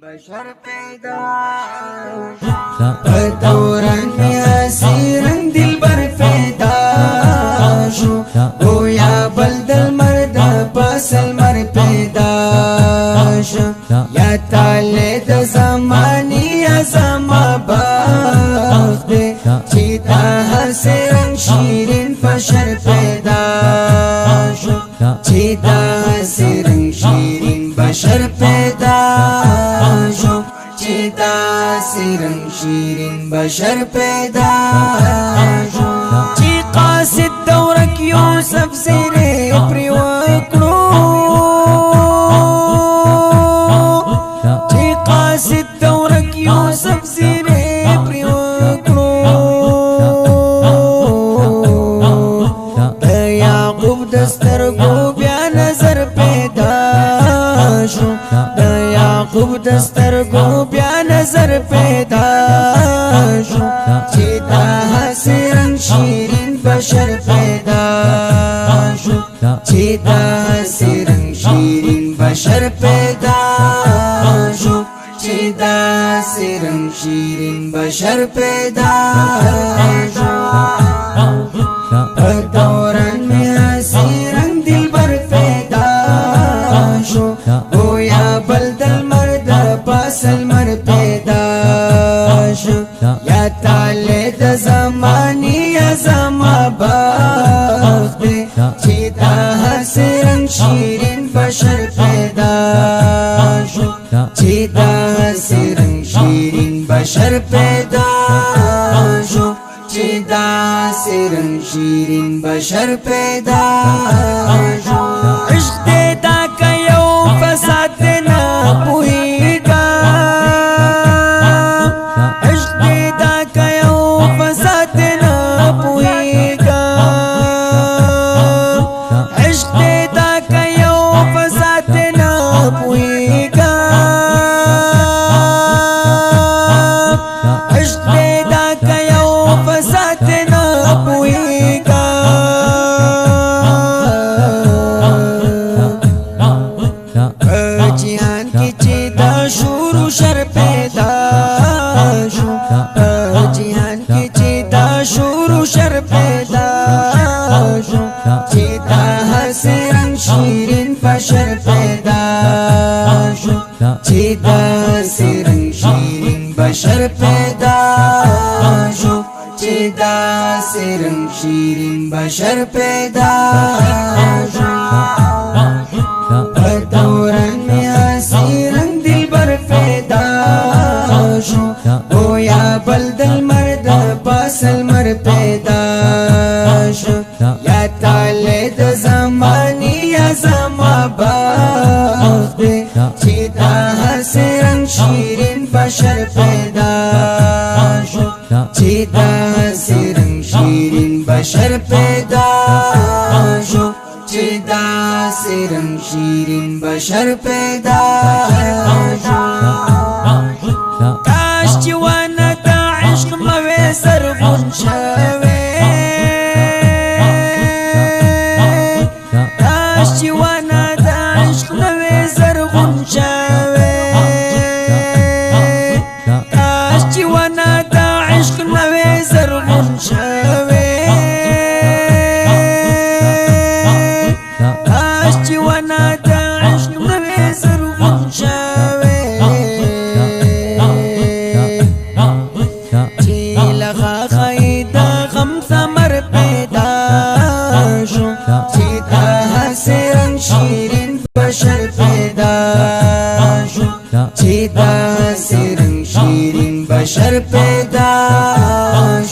بشر پیدا دوران میں اسیرن دل بر پیدا شو گویا بلدل مرد پسل مر پیدا شو یا تالی د زمانی یا زما بخت چیتا حسرن شیرین بشر پیدا شو چیتا حسرن شیرین بشر پیدا شو چیتا حسرن شیرین بشر پیدا شو چی قاصد دورک یوسف زیره پری وکړو چی قاصد دورک یوسف زیره پری وکړو د یعقوب دسترګو بیا نظر پیدا شو د یعقوب دسترګو بیا نظر پیدا شو چې دا حسرن شیرین بشر پیدا شو چې دا حسرن شیرین بشر پیدا شو چې دا حسرن شیرین بشر پیدا شو دوران میں حسرن دل بر پیدا شو گویا بلدل مرد پاسل مر پیدا شو یا تالی د زمانی یا زما بخت چی دا حسرن شیرین بشر پیدا شو چی دا حسرن شیرین بشر پیدا شو چی دا حسرن شیرین بشر پیدا شو عشق دیتا کیو فساد نا پوئیگا عشق دیتا کیو فساد نا پوئیگا عشق دیتا کیو فساد نا پوئیگا عشق دیتا کیو فساد نا پوئیگا جہان کی چیتا شروع شر پیدا شو جہان کی چیتا شروع شر پیدا شو چیتا حسرن شیرین بشر پیدا شو چیتا حسرن شیرین بشر پیدا شو چیتا حسرن شیرین بشر پیدا شو دوران میں حسرن دل بر پیدا شو گویا بلدل مرد پاسل مر پیدا شو یا تالی د زمانی یا زما بخت چیتا حسرن شیرین بشر پیدا شو چیتا حسرن شیرین بشر پیدا شو چیتا حسرن شیرین بشر پیدا شو کاش چی وانا دا عشق موی زرغون شوی کاش چی وانا دا عشق موی زرغون شوی کاش چی وانا دا عشق موی زرغون شوی کاش وانا دا عشق موی زرغون شوی چی لغا خیدا غم ثمر پیدا شو چی دا حسرن شیرین بشر پیدا شو چی دا حسرن شیرین بشر پیدا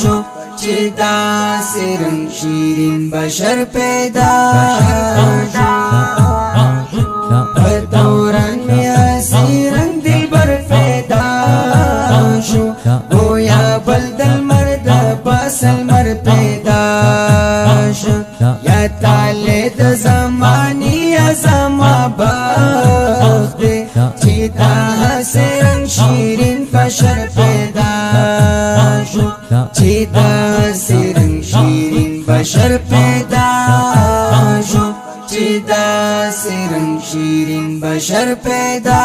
شو چی دا حسرن شیرین بشر پیدا شو دوران میں حسرن دل بر پیدا شو گویا بلدل مرد پاسل مر پیدا شو یا تالی د زمانی یا زما بخت چیتا حسرن شیرین بشر پیدا شو چیتا حسرن شیرین بشر پیدا شو چیتا حسرن شیرین بشر پیدا